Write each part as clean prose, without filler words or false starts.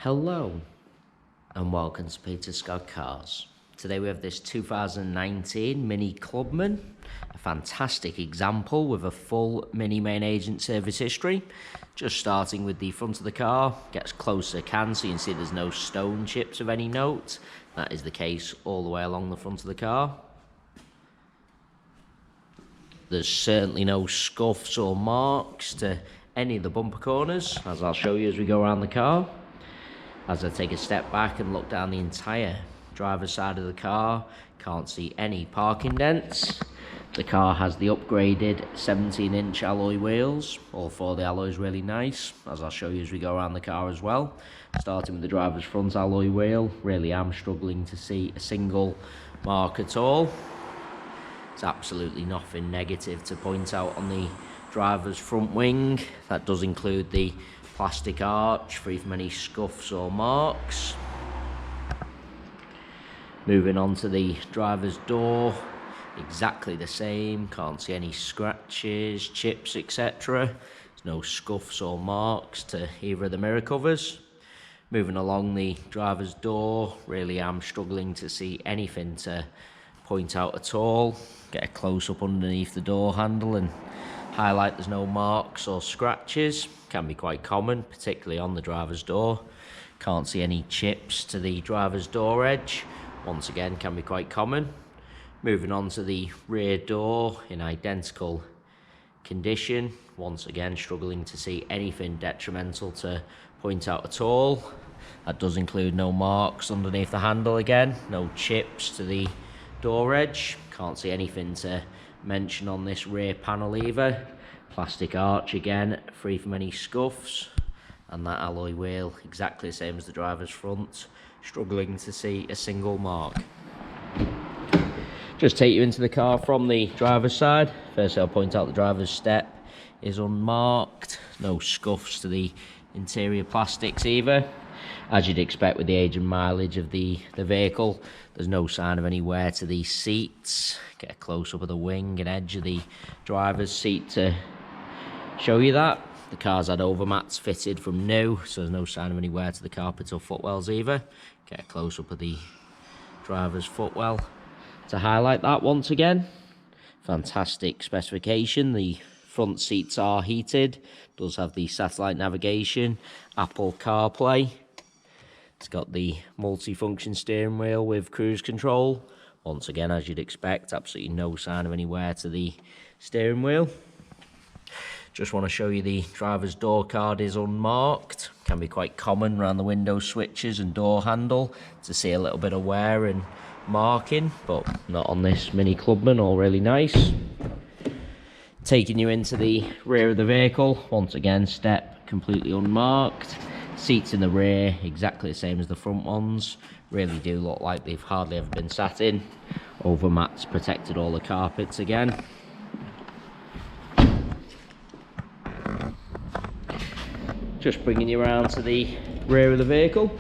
Hello and welcome to Peter Scott Cars. Today we have this 2019 Mini Clubman, a fantastic example with a full Mini main agent service history. Just starting with the front of the car, get as close as I can so you can see there's no stone chips of any note. That is the case all the way along the front of the car. There's certainly no scuffs or marks to any of the bumper corners, as I'll show you as we go around the car. As I take a step back and look down the entire driver's side of the car, can't see any parking dents. The car has the upgraded 17-inch alloy wheels. All four of the alloys really nice, as I'll show you as we go around the car as well. Starting with the driver's front alloy wheel, really am struggling to see a single mark at all. There's absolutely nothing negative to point out on the driver's front wing. That does include the plastic arch, free from any scuffs or marks. Moving on to the driver's door, exactly the same, can't see any scratches, chips, etc. There's no scuffs or marks to either of the mirror covers. Moving along the driver's door, really am struggling to see anything to point out at all. Get a close up underneath the door handle and highlight there's no marks or scratches. Can be quite common, particularly on the driver's door. Can't see any chips to the driver's door edge. Once again, can be quite common. Moving on to the rear door in identical condition. Once again, struggling to see anything detrimental to point out at all. That does include no marks underneath the handle again, no chips to the door edge. Can't see anything to mention on this rear panel either. Plastic arch again, free from any scuffs, and that alloy wheel exactly the same as the driver's front. Struggling to see a single mark. Just take you into the car from the driver's side. First, I'll point out the driver's step is unmarked. No scuffs to the interior plastics either. As you'd expect with the age and mileage of the vehicle, there's no sign of any wear to these seats. Get a close up of the wing and edge of the driver's seat to show you that. The car's had overmats fitted from new, so there's no sign of any wear to the carpet or footwells either. Get a close up of the driver's footwell to highlight that once again. Fantastic specification. The front seats are heated. Does have the satellite navigation, Apple CarPlay. It's got the multi-function steering wheel with cruise control. Once again, as you'd expect, absolutely no sign of any wear to the steering wheel. Just want to show you the driver's door card is unmarked. Can be quite common around the window switches and door handle to see a little bit of wear and marking, but not on this Mini Clubman, all really nice. Taking you into the rear of the vehicle, once again, step completely unmarked. Seats in the rear, exactly the same as the front ones. Really do look like they've hardly ever been sat in. Overmats protected all the carpets again. Just bringing you around to the rear of the vehicle.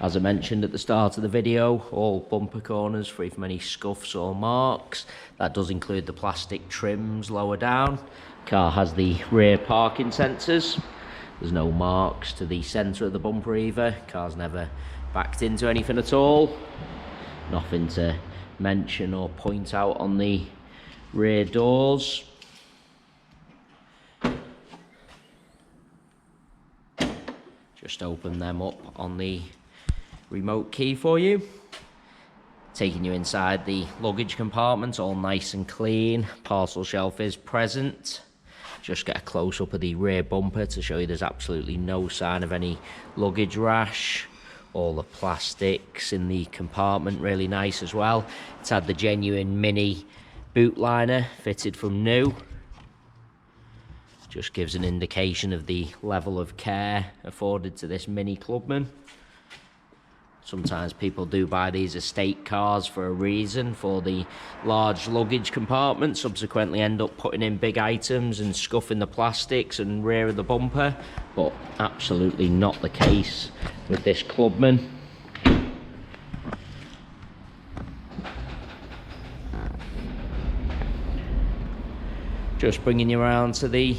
As I mentioned at the start of the video, all bumper corners free from any scuffs or marks. That does include the plastic trims lower down. Car has the rear parking sensors. There's no marks to the centre of the bumper either. Car's never backed into anything at all. Nothing to mention or point out on the rear doors. Just open them up on the remote key for you. Taking you inside the luggage compartment, all nice and clean. Parcel shelf is present. Just get a close-up of the rear bumper to show you there's absolutely no sign of any luggage rash. All the plastics in the compartment really nice as well. It's had the genuine Mini boot liner fitted from new. Just gives an indication of the level of care afforded to this Mini Clubman. Sometimes people do buy these estate cars for a reason, for the large luggage compartment, subsequently end up putting in big items and scuffing the plastics and rear of the bumper, but absolutely not the case with this Clubman. Just bringing you around to the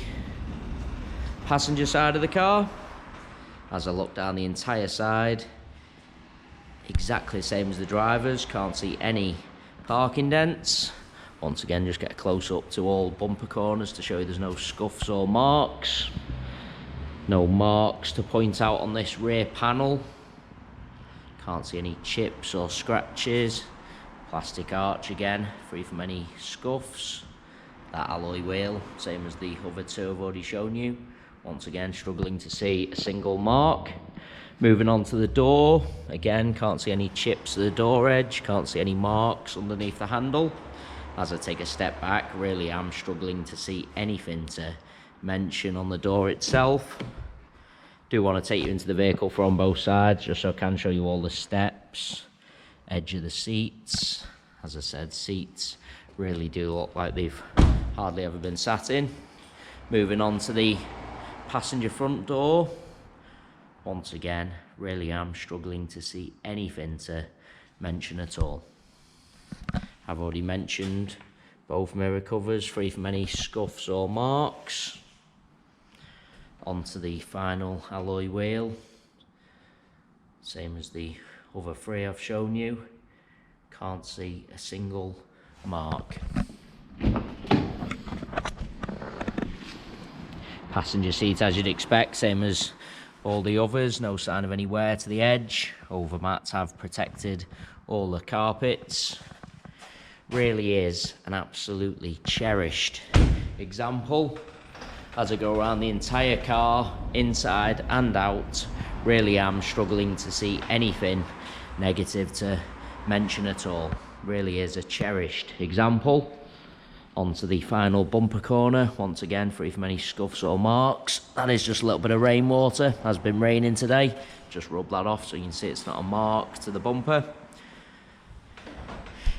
passenger side of the car. As I look down the entire side, exactly the same as the drivers, can't see any parking dents. Once again, just get a close up to all bumper corners to show you there's no scuffs or marks. No marks to point out on this rear panel. Can't see any chips or scratches. Plastic arch again, free from any scuffs. That alloy wheel, same as the other two I've already shown you. Once again, struggling to see a single mark. Moving on to the door, again, can't see any chips to the door edge, can't see any marks underneath the handle. As I take a step back, really am struggling to see anything to mention on the door itself. Do want to take you into the vehicle from both sides, just so I can show you all the steps, edge of the seats. As I said, seats really do look like they've hardly ever been sat in. Moving on to the passenger front door. Once again, really am struggling to see anything to mention at all. I've already mentioned both mirror covers, free from any scuffs or marks. Onto the final alloy wheel. Same as the other three I've shown you. Can't see a single mark. Passenger seat, as you'd expect, same as all the others, no sign of any wear to the edge. Overmats have protected all the carpets. Really is an absolutely cherished example. As I go around the entire car, inside and out, really am struggling to see anything negative to mention at all. Really is a cherished example. Onto the final bumper corner, once again free from any scuffs or marks. That is just a little bit of rainwater, has been raining today. Just rub that off so you can see it's not a mark to the bumper.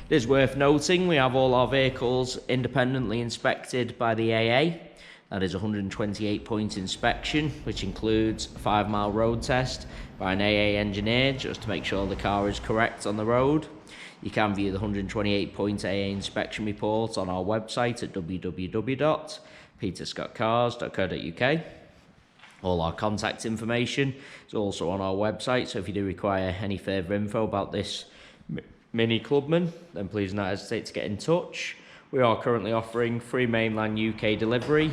It is worth noting we have all our vehicles independently inspected by the AA. That is a 128-point inspection, which includes a 5-mile road test by an AA engineer, just to make sure the car is correct on the road. You can view the 128-point AA inspection report on our website at www.peterscottcars.co.uk. All our contact information is also on our website, so if you do require any further info about this Mini Clubman, then please don't hesitate to get in touch. We are currently offering free mainland UK delivery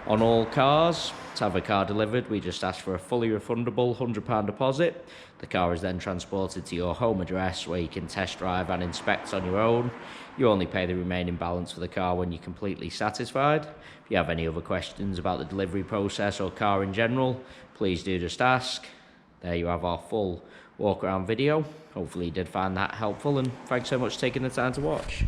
on all cars. To have a car delivered, we just ask for a fully refundable £100 deposit. The car is then transported to your home address where you can test drive and inspect on your own. You only pay the remaining balance for the car when you're completely satisfied. If you have any other questions about the delivery process or car in general, please do just ask. There you have our full walk around video. Hopefully you did find that helpful, and thanks so much for taking the time to watch.